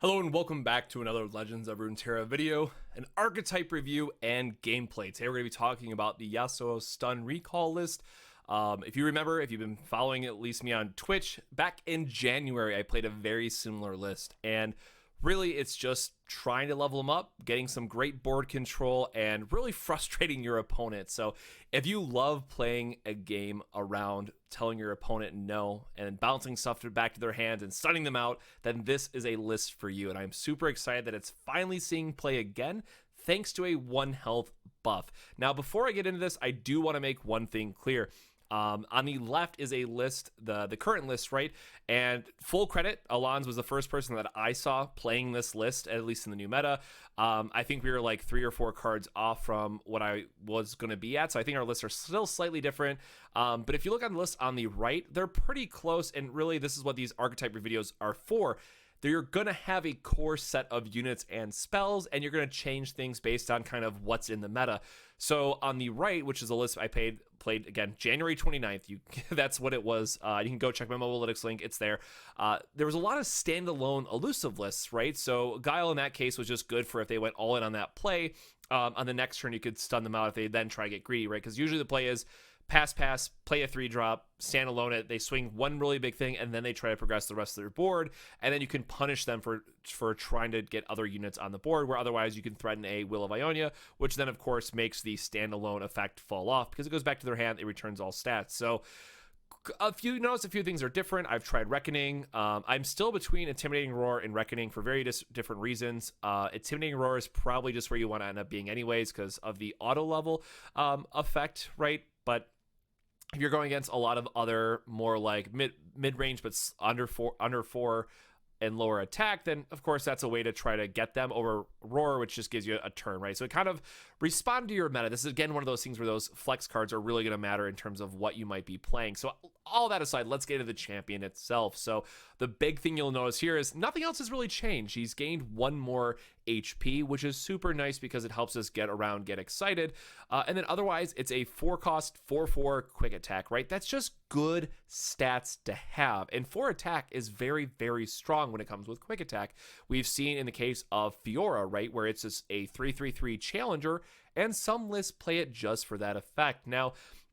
Hello and welcome back to another Legends of Runeterra video, an archetype review and gameplay. Today we're going to be talking about the Yasuo stun recall list. If you remember, if you've been following at least me on Twitch, back in January I played a very similar list, and really it's just trying to level them up, getting some great board control, and really frustrating your opponent. So if you love playing a game around telling your opponent no and bouncing stuff back to their hands and stunning them out, then this is a list for you. And I'm super excited that it's finally seeing play again, thanks to a 1 health buff. Now, before I get into this, I do want to make one thing clear. On the left is a list, the current list, right? And full credit, Alon's was the first person that I saw playing this list, at least in the new meta. I think we were like 3 or 4 cards off from what I was going to be at, so I think our lists are still slightly different. But if you look on the list on the right, they're pretty close, and really this is what these archetype videos are for. You're going to have a core set of units and spells, and you're going to change things based on kind of what's in the meta. So on the right, which is a list I played again, January 29th, that's what it was. You can go check my Mobalytics link. It's there. There was a lot of standalone elusive lists, right? So Guile in that case was just good for if they went all in on that play. On the next turn, you could stun them out if they then try to get greedy, right? Because usually the play is pass, play a 3-drop, stand alone it, they swing one really big thing, and then they try to progress the rest of their board, and then you can punish them for trying to get other units on the board, where otherwise you can threaten a Will of Ionia, which then of course makes the standalone effect fall off, because it goes back to their hand, it returns all stats. So notice a few things are different. I've tried Reckoning. I'm still between Intimidating Roar and Reckoning for very different reasons. Intimidating Roar is probably just where you want to end up being anyways, because of the auto level effect, right? But if you're going against a lot of other more like mid-range but under four and lower attack, then of course that's a way to try to get them over Roar, which just gives you a turn, right? So it kind of respond to your meta. This is again one of those things where those flex cards are really going to matter in terms of what you might be playing. So all that aside, let's get to the champion itself. So the big thing you'll notice here is nothing else has really changed. He's gained 1 more HP, which is super nice because it helps us get around, get excited. And then otherwise, it's a 4-cost, 4/4 quick attack, right? That's just good stats to have. And 4 attack is very, very strong when it comes with quick attack. We've seen in the case of Fiora, right, where it's just a 3/3/3 challenger, and some lists play it just for that effect. Now,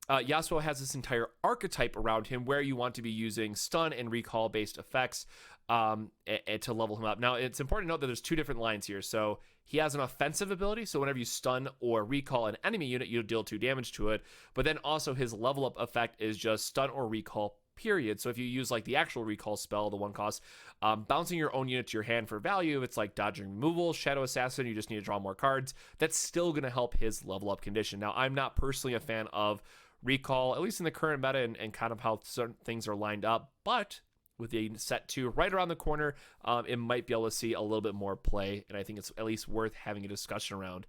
Yasuo has this entire archetype around him where you want to be using stun and recall based effects to level him up. Now, it's important to note that there's 2 different lines here. So he has an offensive ability, so whenever you stun or recall an enemy unit, you'll deal 2 damage to it. But then also his level up effect is just stun or recall, period. So if you use like the actual recall spell, the 1 cost, bouncing your own unit to your hand for value, it's like dodging removal, Shadow Assassin, you just need to draw more cards. That's still going to help his level up condition. Now, I'm not personally a fan of recall, at least in the current meta and kind of how certain things are lined up, but with a set 2 right around the corner, it might be able to see a little bit more play, and I think it's at least worth having a discussion around.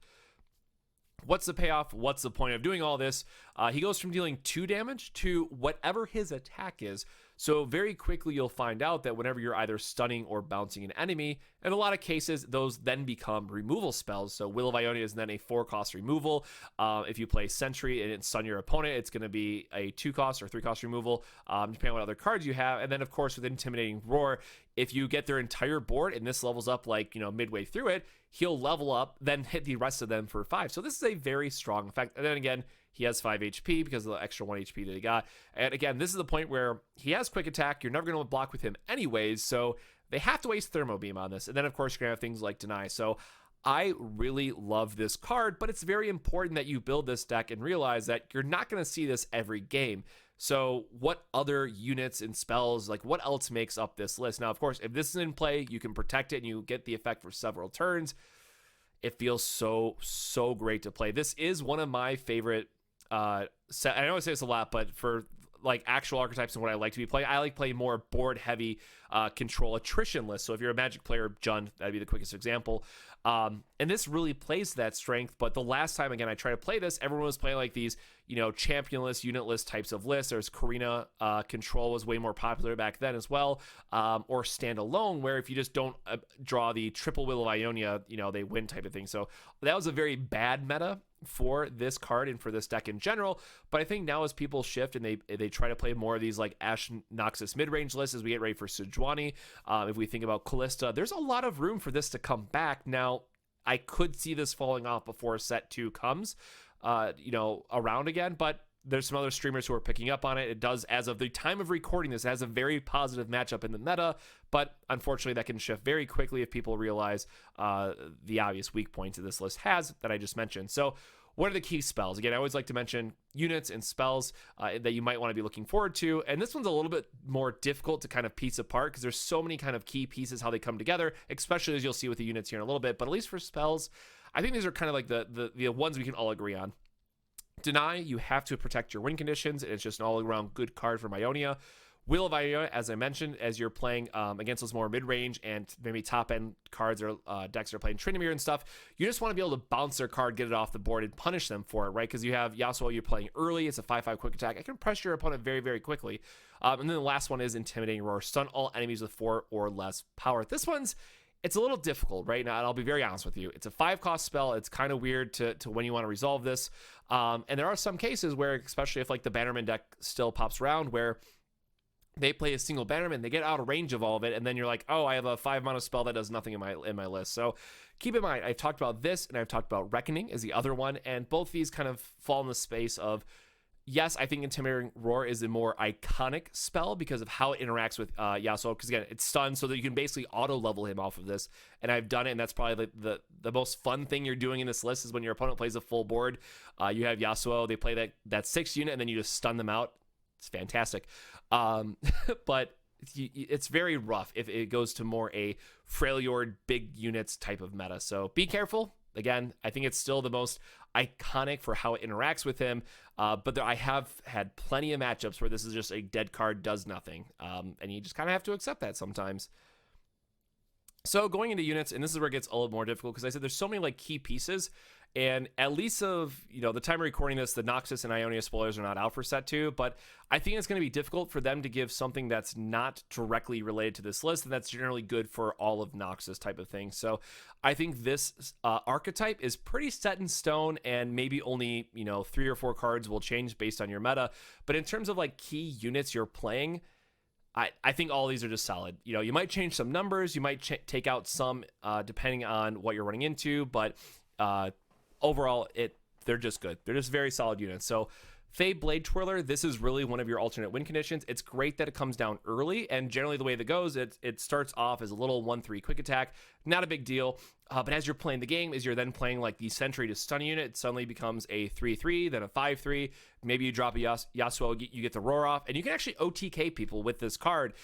What's the payoff? What's the point of doing all this? He goes from dealing 2 damage to whatever his attack is. So very quickly you'll find out that whenever you're either stunning or bouncing an enemy, in a lot of cases, those then become removal spells. So Will of Ionia is then a 4-cost removal. If you play Sentry and stun your opponent, it's going to be a 2-cost or 3-cost removal, depending on what other cards you have. And then, of course, with Intimidating Roar, if you get their entire board and this levels up like, midway through it, he'll level up, then hit the rest of them for 5. So this is a very strong effect. And then again, he has 5 HP because of the extra 1 HP that he got. And again, this is the point where he has quick attack. You're never going to block with him anyways, so they have to waste Thermo Beam on this. And then, of course, you're going to have things like Deny. So I really love this card, but it's very important that you build this deck and realize that you're not going to see this every game. So what other units and spells, like what else makes up this list? Now, of course, if this is in play, you can protect it and you get the effect for several turns. It feels so great to play. This is one of my favorite set. I know I say this a lot, but for like actual archetypes and what I like to be playing, I like playing more board heavy control attrition lists. So if you're a Magic player, Jund, that'd be the quickest example. And this really plays to that strength. But the last time, again, I tried to play this, everyone was playing like these, championless, unitless types of lists. There's Karina Control was way more popular back then as well, or standalone, where if you just don't draw the triple Will of Ionia, they win type of thing. So that was a very bad meta for this card and for this deck in general. But I think now as people shift and they try to play more of these like Ash Noxus mid-range lists as we get ready for Sejuani, if we think about Callista, there's a lot of room for this to come back. Now, I could see this falling off before set 2 comes, around again, but there's some other streamers who are picking up on it. It does, as of the time of recording this, it has a very positive matchup in the meta, but unfortunately that can shift very quickly if people realize the obvious weak points that this list has that I just mentioned. So what are the key spells? Again, I always like to mention units and spells that you might want to be looking forward to. And this one's a little bit more difficult to kind of piece apart because there's so many kind of key pieces, how they come together, especially as you'll see with the units here in a little bit. But at least for spells, I think these are kind of like the ones we can all agree on. Deny, you have to protect your win conditions, and it's just an all-around good card from Ionia. Will of Ionia, as I mentioned, as you're playing against those more mid-range and maybe top-end cards or decks that are playing Tryndamere and stuff, you just want to be able to bounce their card, get it off the board, and punish them for it, right? Because you have Yasuo, you're playing early, it's a 5/5 quick attack. I can pressure your opponent very, very quickly. And then the last one is Intimidating Roar. Stun all enemies with 4 or less power. This one's, it's a little difficult right now, and I'll be very honest with you. It's a 5-cost spell. It's kind of weird to when you want to resolve this. And there are some cases where, especially if like the Bannerman deck still pops around, where they play a single Bannerman, they get out of range of all of it, and then you're like, oh, I have a 5-mana spell that does nothing in my list. So keep in mind, I've talked about this, and I've talked about Reckoning as the other one, and both these kind of fall in the space of, yes, I think Intimidating Roar is a more iconic spell because of how it interacts with Yasuo, because again, it's stunned so that you can basically auto-level him off of this, and I've done it, and that's probably the most fun thing you're doing in this list is when your opponent plays a full board. You have Yasuo, they play that 6 unit, and then you just stun them out. It's fantastic. But it's very rough if it goes to more a Freljord big units type of meta, so be careful. Again, I think it's still the most iconic for how it interacts with him, but I have had plenty of matchups where this is just a dead card, does nothing, and you just kind of have to accept that sometimes. So going into units, and this is where it gets a little more difficult because I said there's so many like key pieces, and at least of the time of recording this, the Noxus and Ionia spoilers are not out for set 2, but I think it's going to be difficult for them to give something that's not directly related to this list, and that's generally good for all of Noxus type of thing. So I think this archetype is pretty set in stone, and maybe only 3 or 4 cards will change based on your meta. But in terms of like key units you're playing, I think all these are just solid. You might change some numbers, you might take out some depending on what you're running into, but overall, they're just good. They're just very solid units. So Fae Blade Twirler, this is really one of your alternate win conditions. It's great that it comes down early, and generally the way that goes, it starts off as a little 1/3 quick attack. Not a big deal, but as you're playing the game, as you're then playing like the Sentry to stun unit, it suddenly becomes a 3/3, then a 5/3. Maybe you drop a Yasuo, you get the Roar off, and you can actually OTK people with this card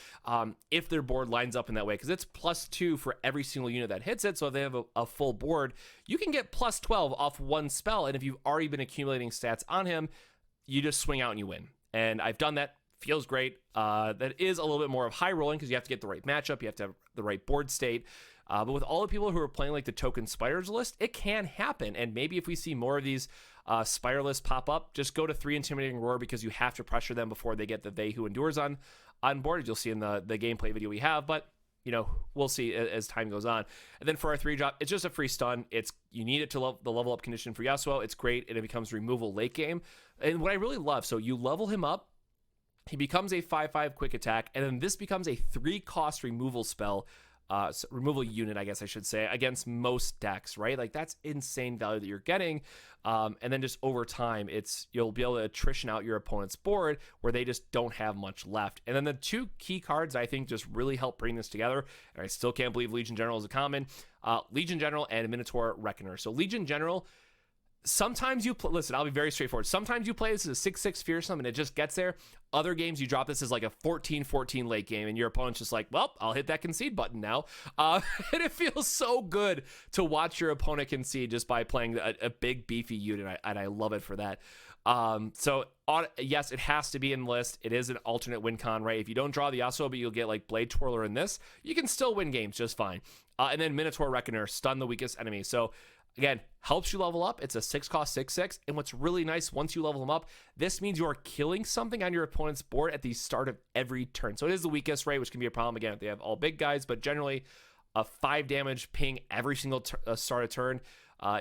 if their board lines up in that way, because it's +2 for every single unit that hits it. So if they have a full board, you can get +12 off one spell, and if you've already been accumulating stats on him, you just swing out and you win. And I've done that. Feels great. That is a little bit more of high rolling because you have to get the right matchup. You have to have the right board state. But with all the people who are playing like the Token Spiders list, it can happen. And maybe if we see more of these Spire lists pop up, just go to 3 Intimidating Roar because you have to pressure them before they get the They Who Endures on board, as you'll see in the gameplay video we have. But we'll see as time goes on. And then for our 3-drop, it's just a free stun. You need it to the level up condition for Yasuo. It's great, and it becomes removal late game. And what I really love, so you level him up, he becomes a 5/5 quick attack, and then this becomes a 3-cost removal spell, removal unit, I guess I should say, against most decks, right? Like that's insane value that you're getting. And then just over time, you'll be able to attrition out your opponent's board where they just don't have much left. And then the 2 key cards I think just really help bring this together, and I still can't believe Legion General is a common, Legion General and Minotaur Reckoner. So Legion General, sometimes listen, I'll be very straightforward. Sometimes you play this as a 6/6 fearsome and it just gets there. Other games you drop this as like a 14-14 late game and your opponent's just like, well, I'll hit that concede button now. And it feels so good to watch your opponent concede just by playing a big beefy unit, and I love it for that. Yes, it has to be in the list. It is an alternate win con, right? If you don't draw the Yasuo, but you'll get like Blade Twirler in this, you can still win games just fine. And then Minotaur Reckoner, stun the weakest enemy. So again, helps you level up. It's a 6-cost 6/6. And what's really nice, once you level them up, this means you are killing something on your opponent's board at the start of every turn. So it is the weakest, right? Which can be a problem again if they have all big guys, but generally a 5 damage ping every single start of turn.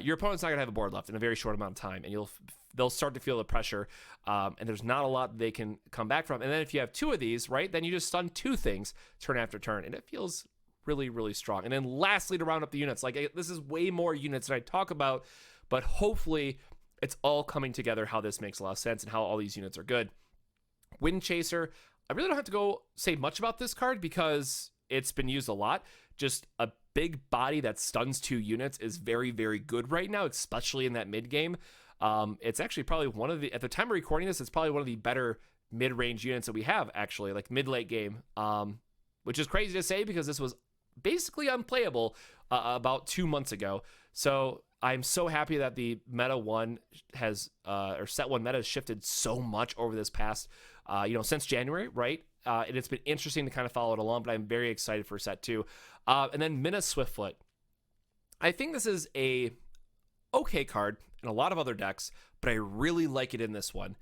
Your opponent's not gonna have a board left in a very short amount of time, and they'll start to feel the pressure, and there's not a lot they can come back from. And then if you have 2 of these, right, then you just stun 2 things turn after turn, and it feels really, really strong. And then lastly, to round up the units, like this is way more units than I talk about, but hopefully it's all coming together how this makes a lot of sense and how all these units are good. Wind Chaser, I really don't have to say much about this card because it's been used a lot. Just a big body that stuns 2 units is very, very good right now, especially in that mid game. It's actually probably at the time of recording this, it's probably one of the better mid-range units that we have, actually, like mid-late game, which is crazy to say because this was basically unplayable about 2 months ago. So I'm so happy that the meta 1 has, or set 1 meta has shifted so much over this past, since January, right? And it's been interesting to kind of follow it along, but I'm very excited for set 2. And then Mina Swiftfoot. I think this is a okay card in a lot of other decks, but I really like it in this one.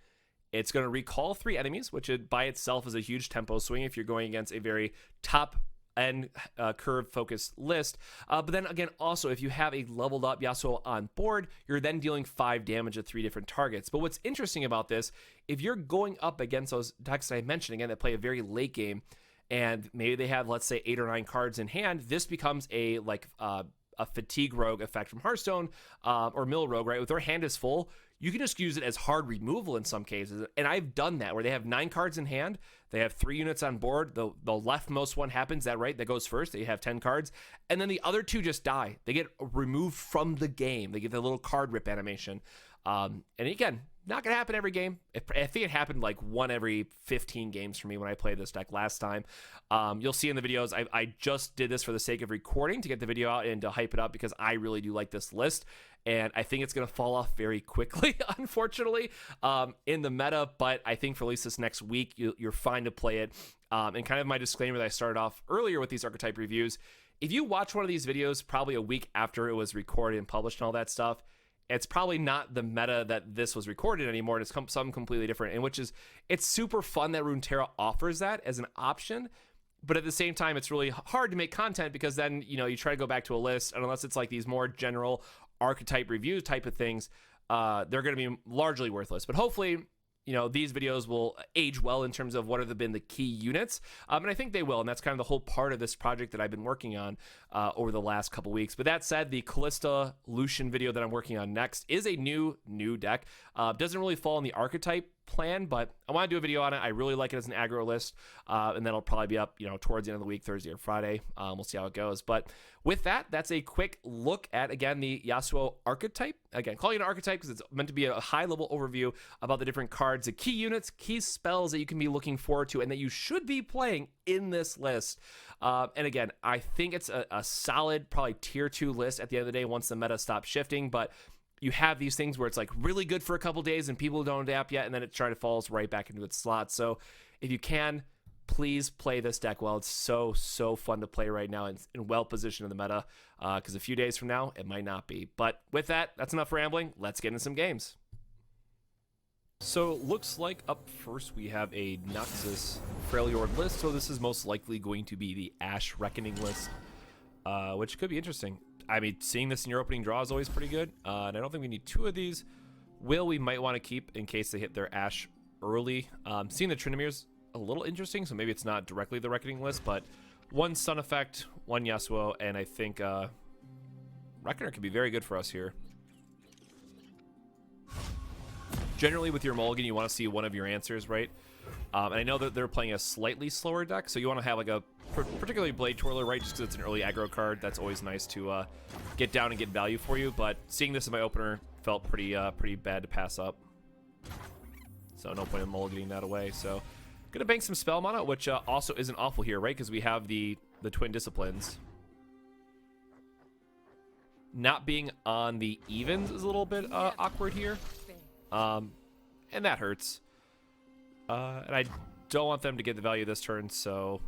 It's going to recall 3 enemies, which by itself is a huge tempo swing if you're going against a very top and curve focused list. But then again, also if you have a leveled up Yasuo on board, you're then dealing 5 damage at 3 different targets. But what's interesting about this, if you're going up against those decks that I mentioned, again, that play a very late game, and maybe they have, let's say, 8 or 9 cards in hand, this becomes a fatigue rogue effect from Hearthstone, or mill rogue, right? If their hand is full, you can just use it as hard removal in some cases. And I've done that where they have 9 cards in hand, they have 3 units on board, the leftmost one happens, that goes first, they have 10 cards, and then the other 2 just die. They get removed from the game. They get the little card rip animation. And again, not gonna happen every game. I think it happened like 1 every 15 games for me when I played this deck last time. You'll see in the videos, I just did this for the sake of recording to get the video out and to hype it up because I really do like this list. And I think it's going to fall off very quickly, unfortunately, in the meta. But I think for at least this next week, you're fine to play it. And kind of my disclaimer that I started off earlier with these archetype reviews, if you watch one of these videos probably a week after it was recorded and published and all that stuff, it's probably not the meta that this was recorded anymore. And it's something completely different, and it's super fun that Runeterra offers that as an option. But at the same time, it's really hard to make content because then, you try to go back to a list, and unless it's like these more general archetype review type of things, they're going to be largely worthless. But hopefully, these videos will age well in terms of what have been the key units. And I think they will. And that's kind of the whole part of this project that I've been working on over the last couple weeks. But that said, the Callista Lucian video that I'm working on next is a new deck. Doesn't really fall in the archetype plan, but I want to do a video on it. I really like it as an aggro list. And then it'll probably be up, towards the end of the week, Thursday or Friday. We'll see how it goes. But with that, that's a quick look at, again, the Yasuo archetype. Again, calling it an archetype because it's meant to be a high-level overview about the different cards, the key units, key spells that you can be looking forward to and that you should be playing in this list. And again, I think it's a solid, probably tier 2 list at the end of the day once the meta stops shifting. But you have these things where it's like really good for a couple days and people don't adapt yet, and then it falls right back into its slot. So if you can, please play this deck well. It's so fun to play right now and well positioned in the meta, because a few days from now, it might not be. But with that, that's enough rambling. Let's get into some games. So looks like up first we have a Noxus Freljord list. So this is most likely going to be the Ash Reckoning list, which could be interesting. I mean, seeing this in your opening draw is always pretty good. And I don't think we need 2 of these. We might want to keep in case they hit their Ash early. Seeing the Tryndamere a little interesting, so maybe it's not directly the Reckoning list, but 1 stun effect, 1 Yasuo, and I think Reckoner could be very good for us here. Generally with your mulligan, you want to see one of your answers, right? And I know that they're playing a slightly slower deck, so you want to have like a particularly Blade Twirler, right? Just because it's an early aggro card, that's always nice to get down and get value for you. But seeing this in my opener felt pretty bad to pass up. So no point in mulliganing that away. So gonna bank some spell mana, which also isn't awful here, right? Because we have the Twin Disciplines. Not being on the evens is a little bit awkward here. and that hurts. And I don't want them to get the value this turn, so...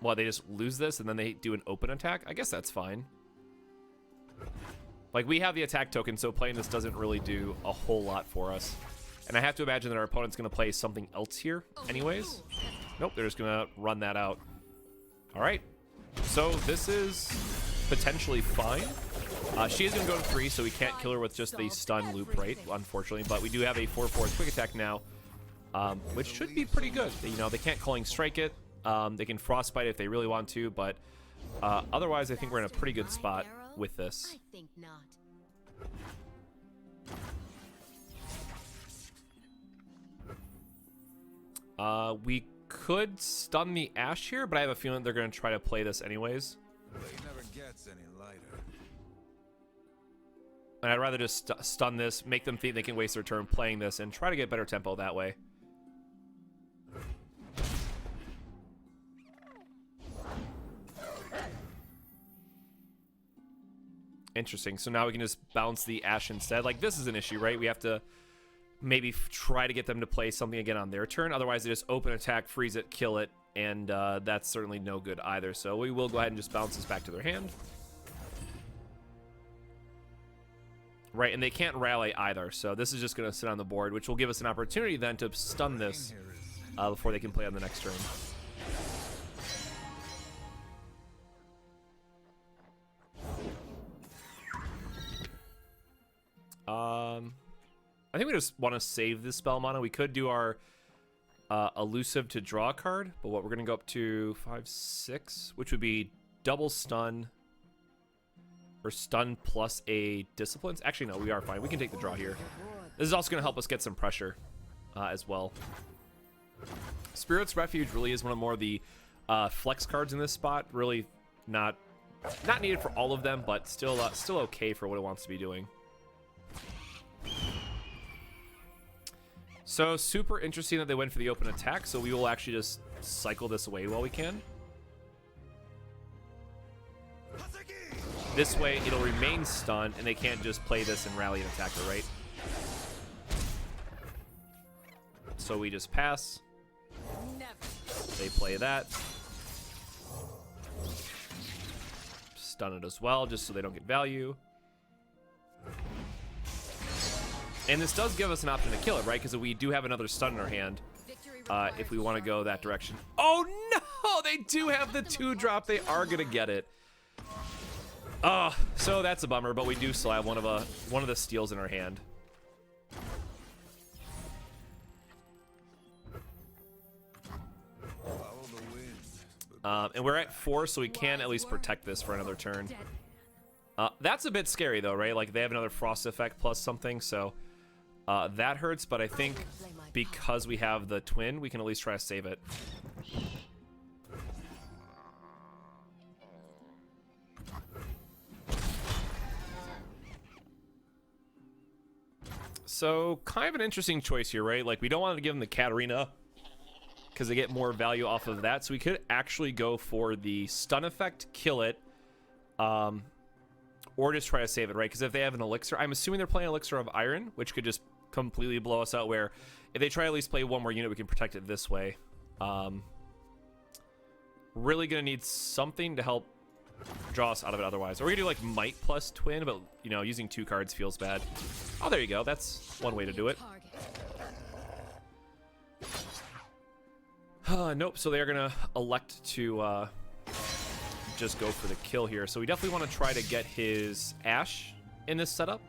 Well, they just lose this, and then they do an open attack? I guess that's fine. Like, we have the attack token, so playing this doesn't really do a whole lot for us. And I have to imagine that our opponent's going to play something else here anyways. Nope, they're just going to run that out. All right. So this is potentially fine. She is going to go to 3, so we can't kill her with just the stun loop, right? Unfortunately. But we do have a 4/4 quick attack now, which should be pretty good. You know, they can't Culling Strike it. They can Frostbite if they really want to, but otherwise I think we're in a pretty good spot with this. I think not. We could stun the Ashe here, but I have a feeling they're going to try to play this anyways. It never gets any lighter. And I'd rather just stun this, make them think they can waste their turn playing this, and try to get better tempo that way. Interesting. So now we can just bounce the Ashe instead. Like, this is an issue, right? We have to maybe try to get them to play something again on their turn. Otherwise, they just open attack, freeze it, kill it, and that's certainly no good either. So we will go ahead and just bounce this back to their hand. Right, and they can't rally either. So this is just going to sit on the board, which will give us an opportunity then to stun this before they can play on the next turn. I think we just want to save this spell mana. We could do our elusive to draw a card, but what we're going to go up to 5, 6, which would be double stun or stun plus a disciplines. Actually, no, we are fine. We can take the draw here. This is also going to help us get some pressure as well. Spirit's Refuge really is one of more of the flex cards in this spot. Really not needed for all of them, but still okay for what it wants to be doing. So super interesting that they went for the open attack, so we will actually just cycle this away while we can. This way it'll remain stunned and they can't just play this and rally and attack her, right? So we just pass. They play that. Stun it as well, just so they don't get value. And this does give us an option to kill it, right? Because we do have another stun in our hand if we want to go that direction. Oh, no! They do have the 2-drop. They are going to get it. So that's a bummer, but we do still have one of the steals in our hand. And we're at 4, so we can at least protect this for another turn. That's a bit scary, though, right? Like, they have another frost effect plus something, so that hurts, but I think because we have the twin, we can at least try to save it. So, kind of an interesting choice here, right? Like, we don't want to give them the Katarina because they get more value off of that, so we could actually go for the stun effect, kill it, or just try to save it, right? Because if they have an elixir, I'm assuming they're playing Elixir of Iron, which could just completely blow us out, where if they try to at least play one more unit, we can protect it this way. Really gonna need something to help draw us out of it otherwise. Or we could do like Might plus Twin, but you know, using 2 cards feels bad. Oh, there you go. That's one way to do it. Nope, so they're gonna elect to just go for the kill here. So we definitely want to try to get his Ashe in this setup.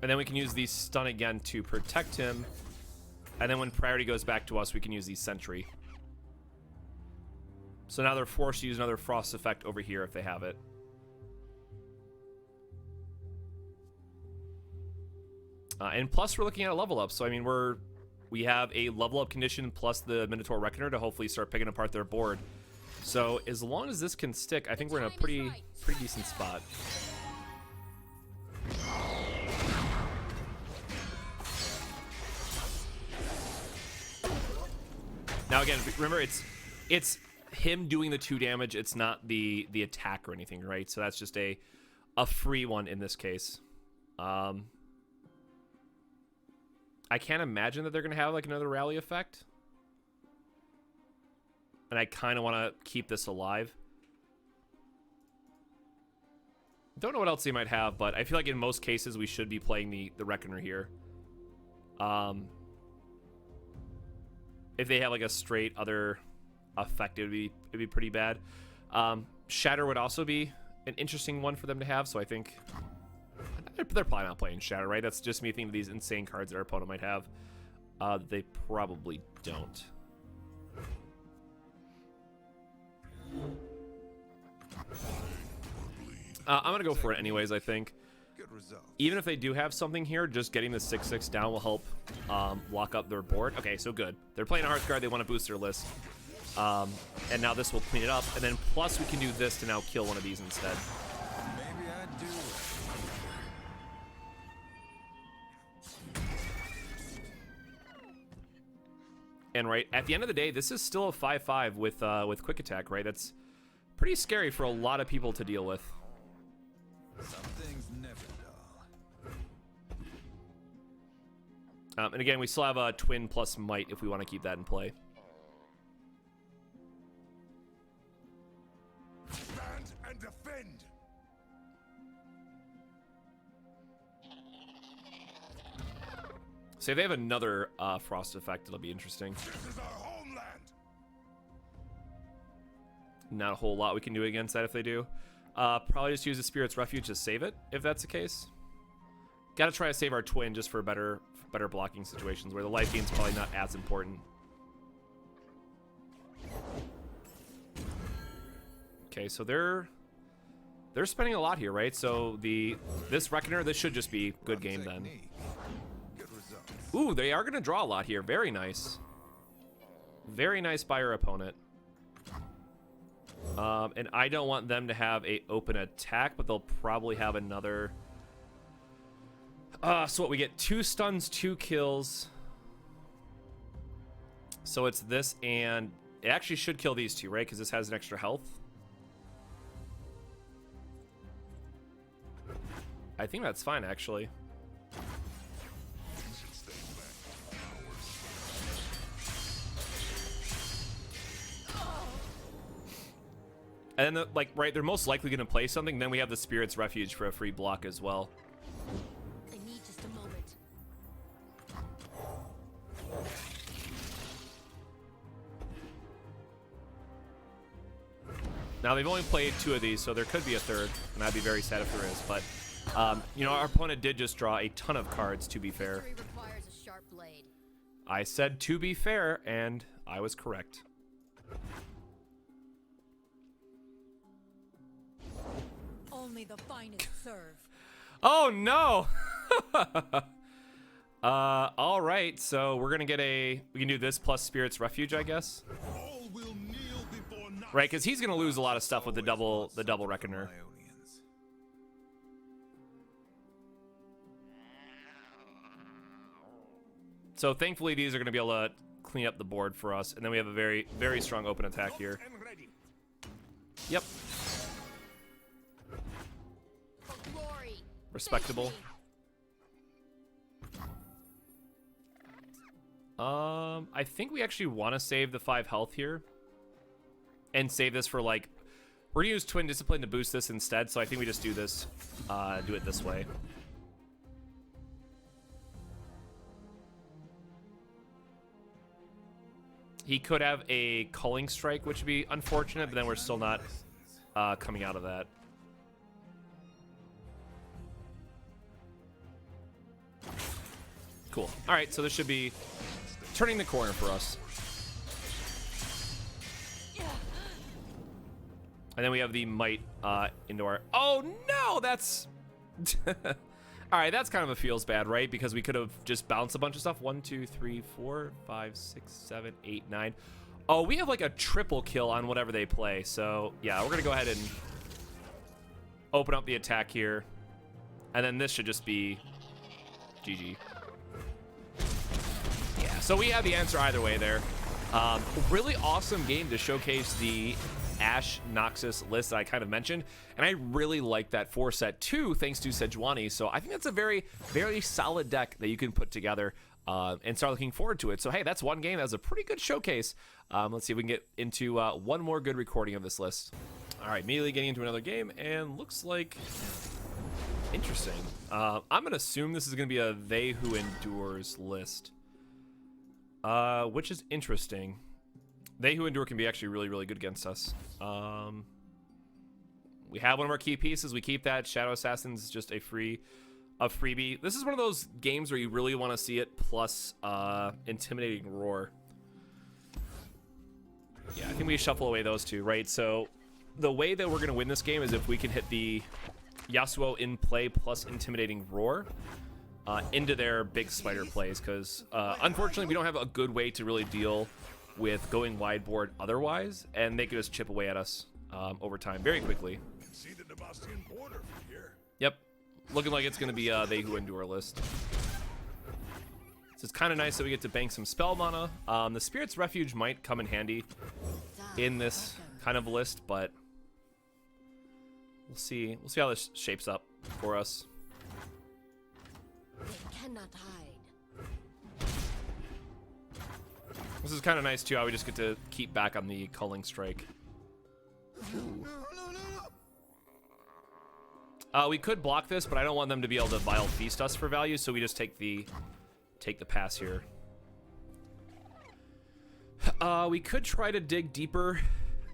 And then we can use the stun again to protect him. And then when priority goes back to us, we can use the Sentry. So now they're forced to use another frost effect over here if they have it. And plus we're looking at a level up. So I mean, we have a level up condition plus the Minotaur Reckoner to hopefully start picking apart their board. So as long as this can stick, I think we're in a pretty decent spot. Now again, remember it's him doing the 2 damage. It's not the attack or anything, right? So that's just a free one in this case. I can't imagine that they're going to have like another rally effect. And I kind of want to keep this alive. Don't know what else they might have, but I feel like in most cases we should be playing the Reckoner here. If they have like a straight other effect, it'd be pretty bad. Shatter would also be an interesting one for them to have, so I think they're probably not playing Shatter, right? That's just me thinking of these insane cards that our opponent might have. They probably don't. I'm gonna go for it anyways, I think. Even if they do have something here, just getting the 6/6 down will help lock up their board. Okay, so good. They're playing a Hearthguard, they want to boost their list. And now this will clean it up, and then plus we can do this to now kill one of these instead. Maybe I do. And right at the end of the day, this is still a 5/5 with quick attack, right? That's pretty scary for a lot of people to deal with. Some things never dull. And again, we still have a twin plus might if we want to keep that in play. Stand and defend. So if they have another frost effect, it'll be interesting. This is our homeland. Not a whole lot we can do against that if they do. Probably just use the Spirit's Refuge to save it, if that's the case. Gotta try to save our twin just for better blocking situations where the life gain's probably not as important. Okay, so they're spending a lot here, right? So this Reckoner, this should just be good game then. Good results. Ooh, they are gonna draw a lot here. Very nice. Very nice by our opponent. And I don't want them to have a open attack, but they'll probably have another. So what, we get 2 stuns, 2 kills. So it's this, and it actually should kill these 2, right? Because this has an extra health. I think that's fine, actually. And then, right, they're most likely going to play something. Then we have the Spirit's Refuge for a free block as well. I need just a moment. Now, they've only played 2 of these, so there could be a third, and I'd be very sad if there is. But, you know, our opponent did just draw a ton of cards, to be fair. Victory requires a sharp blade. I said to be fair, and I was correct. Only the finest serve. Oh, no! All right, so we're going to get we can do this plus Spirit's Refuge, I guess. All will kneel before night. Right, because he's going to lose a lot of stuff with the double Reckoner. Ionians. So thankfully these are going to be able to clean up the board for us, and then we have a very, very strong open attack here. And ready. Yep, For glory. respectable. I think we actually want to save the 5 health here. And save this for, like, we're gonna use Twin Discipline to boost this instead, so I think we just do this, do it this way. He could have a Culling Strike, which would be unfortunate, but then we're still not coming out of that. Cool. All right, so this should be turning the corner for us. And then we have the Might into our... Oh, no! That's... Alright, that's kind of a feels bad, right? Because we could have just bounced a bunch of stuff. 1, 2, 3, 4, 5, 6, 7, 8, 9. Oh, we have like a triple kill on whatever they play. So, yeah, we're going to go ahead and open up the attack here. And then this should just be GG. Yeah, so we have the answer either way there. Really awesome game to showcase the Ashe Noxus list that I kind of mentioned, and I really like that 4-set too, thanks to Sejuani. So I think that's a very, very solid deck that you can put together. and start looking forward to it. So hey, that's one game. That was a pretty good showcase. Let's see if we can get into one more good recording of this list. All right, immediately getting into another game, and looks like interesting. I'm gonna assume this is gonna be a They Who Endures list, which is interesting. They Who Endure can be actually really, really good against us. We have one of our key pieces. We keep that. Shadow Assassin's just a freebie. This is one of those games where you really want to see it plus Intimidating Roar. Yeah, I think we shuffle away those two, right? So the way that we're going to win this game is if we can hit the Yasuo in play plus Intimidating Roar into their big spider plays, because unfortunately we don't have a good way to really deal with going wide board otherwise, and they could just chip away at us over time very quickly. See the Damascene border from here. Yep, looking like it's going to be They Who Endure list. So it's kind of nice that we get to bank some spell mana. The Spirit's Refuge might come in handy in this kind of list, but we'll see. We'll see how this shapes up for us. They cannot hide. This is kind of nice too, how we just get to keep back on the Culling Strike. We could block this, but I don't want them to be able to Vile Feast us for value, so we just take the pass here. We could try to dig deeper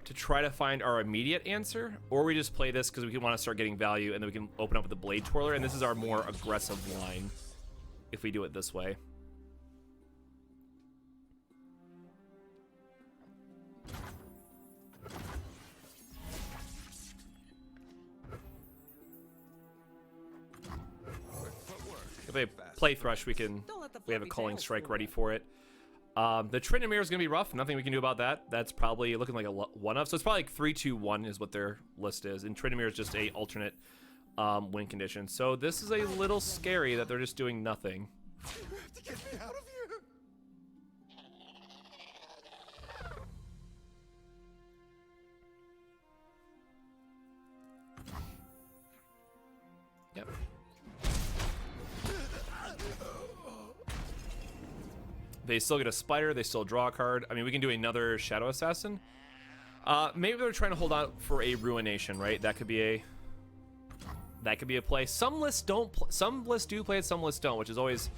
to try to find our immediate answer, or we just play this because we want to start getting value, and then we can open up with the Blade Twirler, and this is our more aggressive line if we do it this way. If they play Thresh, we have a Culling Strike ready for it. The Trinamir is going to be rough. Nothing we can do about that. That's probably looking like a one of. So it's probably like 3-2-1 is what their list is. And Trinamir is just a alternate win condition. So this is a little scary that they're just doing nothing. You have to get me out of here. Yep. They still get a spider. They still draw a card. I mean, we can do another Shadow Assassin. Maybe they're trying to hold out for a Ruination, right? That could be a play. Some lists don't. Some lists do play it. Some lists don't, which is always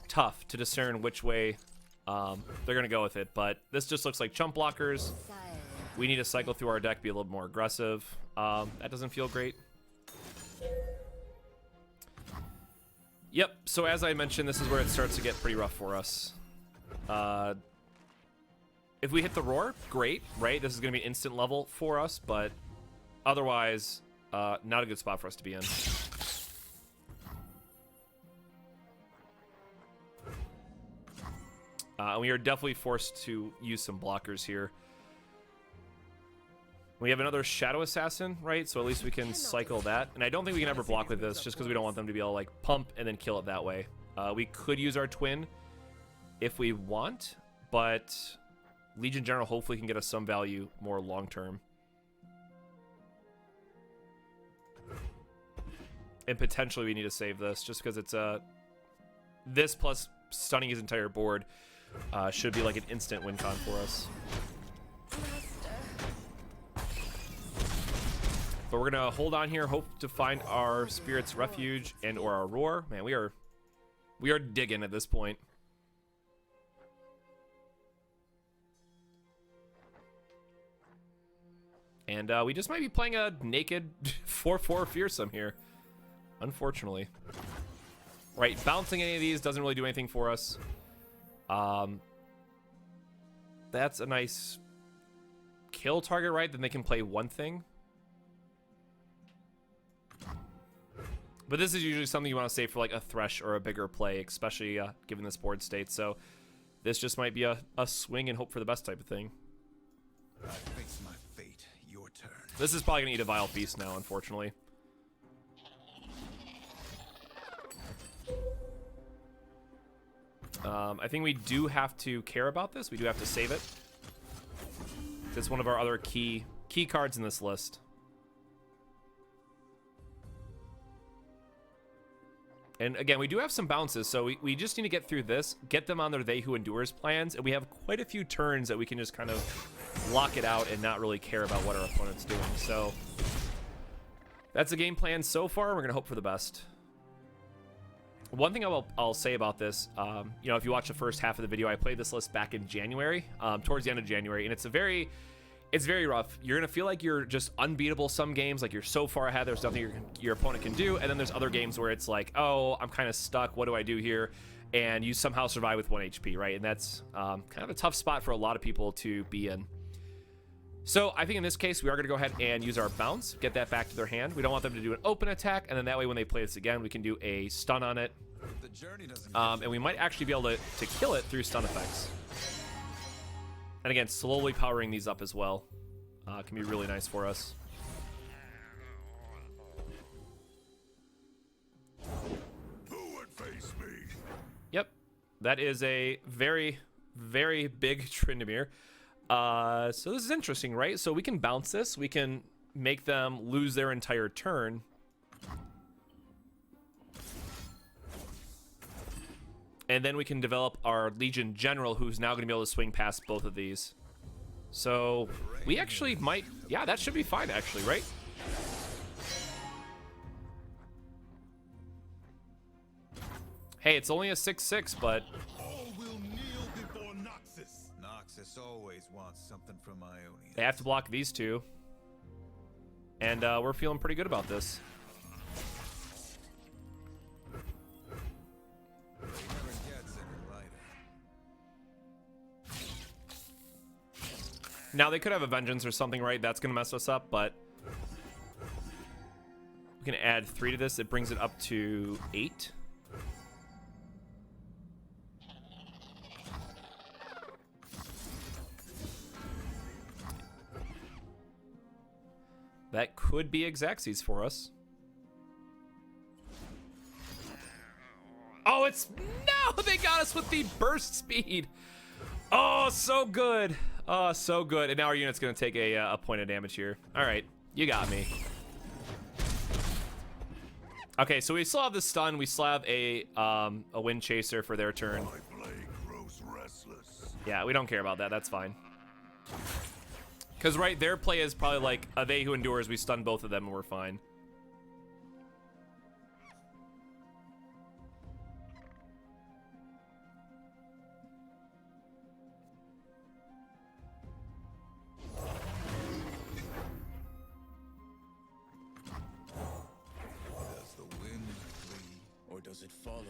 tough to discern which way they're gonna go with it. But this just looks like chump blockers. We need to cycle through our deck, be a little more aggressive. That doesn't feel great. Yep. So as I mentioned, this is where it starts to get pretty rough for us. If we hit the Roar, great, right? This is going to be instant level for us, but otherwise, not a good spot for us to be in. We are definitely forced to use some blockers here. We have another Shadow Assassin, right? So at least we can cycle that. And I don't think we can ever block with this just because we don't want them to be able to like pump and then kill it that way. We could use our Twin if we want, but Legion General hopefully can get us some value more long term. And potentially we need to save this just because it's this plus stunning his entire board should be like an instant win con for us. But we're gonna hold on here, hope to find our Spirit's Refuge and or our Roar. Man, we are digging at this point. And we just might be playing a naked 4/4 Fearsome here, unfortunately. Right, bouncing any of these doesn't really do anything for us. That's a nice kill target, right? Then they can play one thing. But this is usually something you want to save for like a Thresh or a bigger play, especially given this board state. So this just might be a swing and hope for the best type of thing. I face my fate. Your turn. This is probably going to eat a Vile Feast now, unfortunately. I think we do have to care about this. We do have to save it. It's one of our other key cards in this list. And again, we do have some bounces, so we just need to get through this, get them on their They Who Endures plans, and we have quite a few turns that we can just kind of lock it out and not really care about what our opponent's doing. So that's the game plan so far. We're going to hope for the best. One thing I'll say about this, you know, if you watch the first half of the video, I played this list back in January, towards the end of January, and it's very rough. You're gonna feel like you're just unbeatable some games, like you're so far ahead, there's nothing your opponent can do, and then there's other games where it's like, oh, I'm kind of stuck, what do I do here? And you somehow survive with 1 HP, right? And that's kind of a tough spot for a lot of people to be in. So I think in this case, we are going to go ahead and use our bounce, get that back to their hand. We don't want them to do an open attack, and then that way when they play this again, we can do a stun on it. And we might actually be able to kill it through stun effects. And again, slowly powering these up as well can be really nice for us. Who would face me? Yep, that is a very, very big Tryndamere. So this is interesting, right? So we can bounce this. We can make them lose their entire turn. And then we can develop our Legion General, who's now going to be able to swing past both of these. So we actually might... Yeah, that should be fine, actually, right? Hey, it's only a 6/6, but... All will kneel before Noxus. Noxus always wants something from Ionian. They have to block these two. And we're feeling pretty good about this. Now, they could have a Vengeance or something, right? That's going to mess us up, but we can add 3 to this. It brings it up to 8. That could be Xaxes for us. Oh, it's... No! They got us with the burst speed! Oh, so good! Oh, so good. And now our unit's going to take a point of damage here. All right, you got me. Okay, so we still have the stun. We still have a Wind Chaser for their turn. My blade grows restless. Yeah, we don't care about that. That's fine. Because, right, their play is probably like a They Who Endures. We stun both of them and we're fine. Does it follow?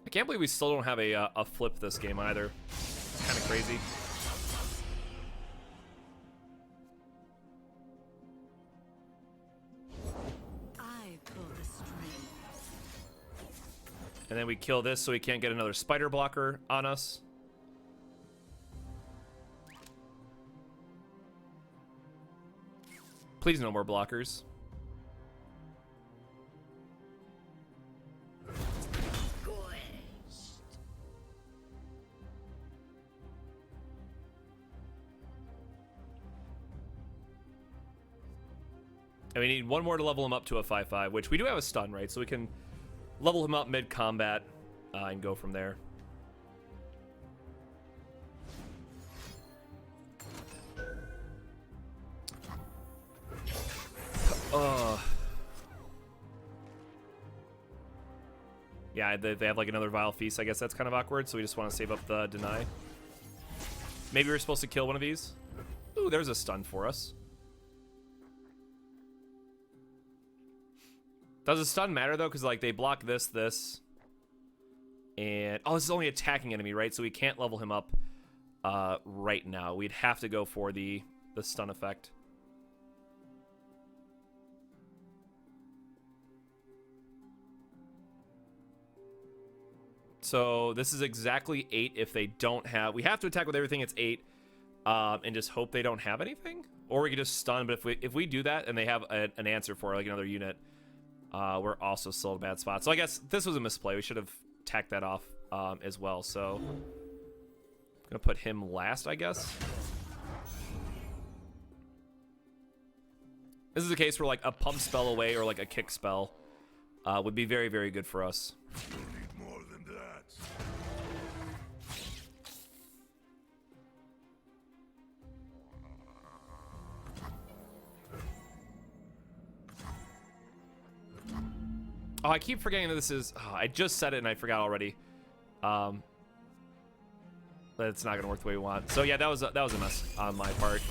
I can't believe we still don't have a flip this game either. It's kind of crazy. I pull the string. And then we kill this so we can't get another spider blocker on us. Please no more blockers. And we need one more to level him up to a 5/5, which we do have a stun, right? So we can level him up mid-combat and go from there. Yeah, they have like another Vile Feast. I guess that's kind of awkward, so we just want to save up the deny. Maybe we're supposed to kill one of these. Ooh, there's a stun for us. Does a stun matter, though? Because, like, they block this, and... Oh, this is only attacking enemy, right? So we can't level him up right now. We'd have to go for the stun effect. So this is exactly 8 if they don't have... We have to attack with everything, it's 8. And just hope they don't have anything? Or we could just stun, but if we do that and they have an answer for, like, another unit... we're also still in a bad spot. So I guess this was a misplay. We should have tacked that off as well. So I'm gonna put him last, I guess. This is a case where like a pump spell away or like a kick spell would be very, very good for us. We'll need more than that. Oh, I keep forgetting that this is... Oh, I just said it and I forgot already. But it's not going to work the way we want. So yeah, that was a mess on my part.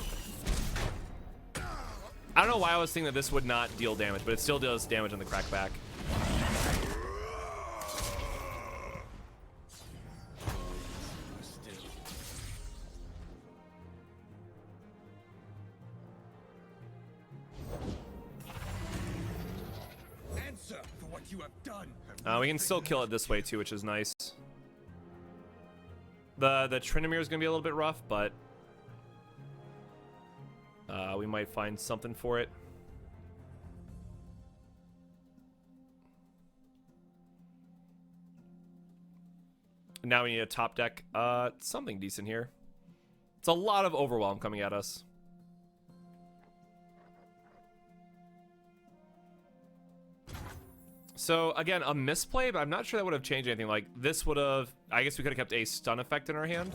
I don't know why I was thinking that this would not deal damage, but it still does damage on the crackback. Answer for what you have done. We can still kill it this way too, which is nice. The Trinimir is going to be a little bit rough, but we might find something for it. Now we need a top deck. Something decent here. It's a lot of Overwhelm coming at us. So again, a misplay, but I'm not sure that would have changed anything. Like this would have, I guess we could have kept a stun effect in our hand.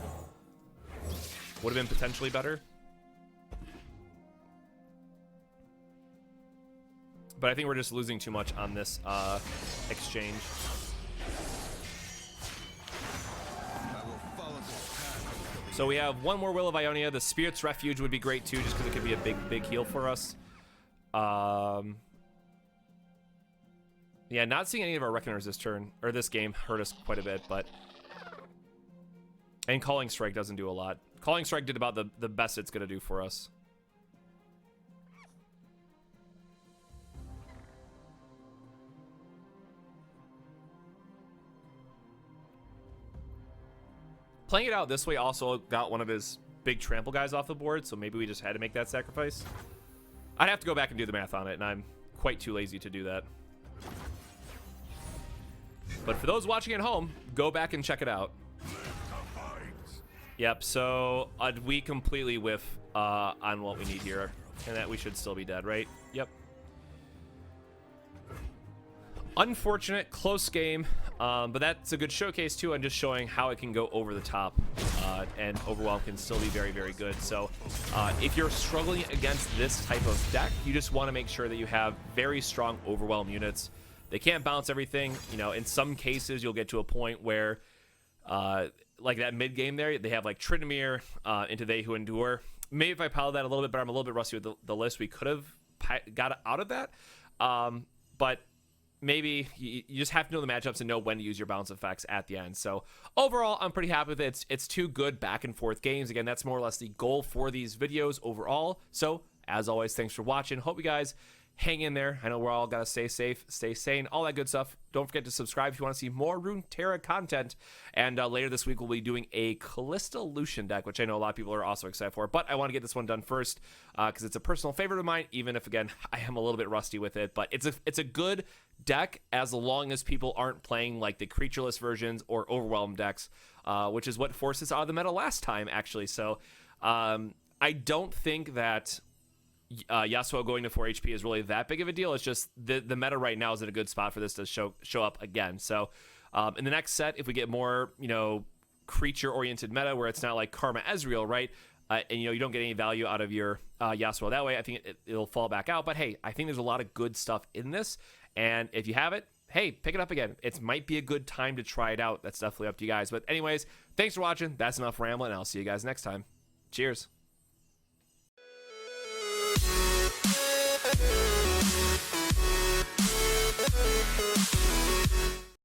Would have been potentially better. But I think we're just losing too much on this exchange. So we have one more Will of Ionia. The Spirit's Refuge would be great too, just because it could be a big heal for us. Yeah, not seeing any of our Reckoners this turn, or this game, hurt us quite a bit, but... And Calling Strike doesn't do a lot. Calling Strike did about the best it's going to do for us. Playing it out this way also got one of his big trample guys off the board, so maybe we just had to make that sacrifice. I'd have to go back and do the math on it, and I'm quite too lazy to do that. But for those watching at home, go back and check it out. Yep, so we completely whiff on what we need here, and that we should still be dead, right? Yep. Unfortunate, close game, but that's a good showcase too, and just showing how it can go over the top, and Overwhelm can still be very, very good. So if you're struggling against this type of deck, you just want to make sure that you have very strong Overwhelm units. They can't bounce everything. You know, in some cases, you'll get to a point where, like that mid game there, they have like Trinimir into They Who Endure. Maybe if I piled that a little bit, but I'm a little bit rusty with the list, we could have got out of that. But maybe you just have to know the matchups and know when to use your bounce effects at the end. So overall, I'm pretty happy with it. It's two good back and forth games. Again, that's more or less the goal for these videos overall. So as always, thanks for watching. Hope you guys hang in there. I know we're all gotta stay safe, stay sane, all that good stuff. Don't forget to subscribe if you want to see more Runeterra content. And later this week, we'll be doing a Callista Lucian deck, which I know a lot of people are also excited for. But I want to get this one done first because it's a personal favorite of mine, even if, again, I am a little bit rusty with it. But it's a good deck as long as people aren't playing like the creatureless versions or Overwhelm decks, which is what forced us out of the meta last time, actually. So I don't think that Yasuo going to 4 HP is really that big of a deal. It's just the meta right now is in a good spot for this to show up again. So in the next set, if we get more, you know, creature-oriented meta where it's not like Karma Ezreal, right? And, you know, you don't get any value out of your Yasuo that way, I think it'll fall back out. But, hey, I think there's a lot of good stuff in this. And if you have it, hey, pick it up again. It might be a good time to try it out. That's definitely up to you guys. But anyways, thanks for watching. That's enough rambling, and I'll see you guys next time. Cheers.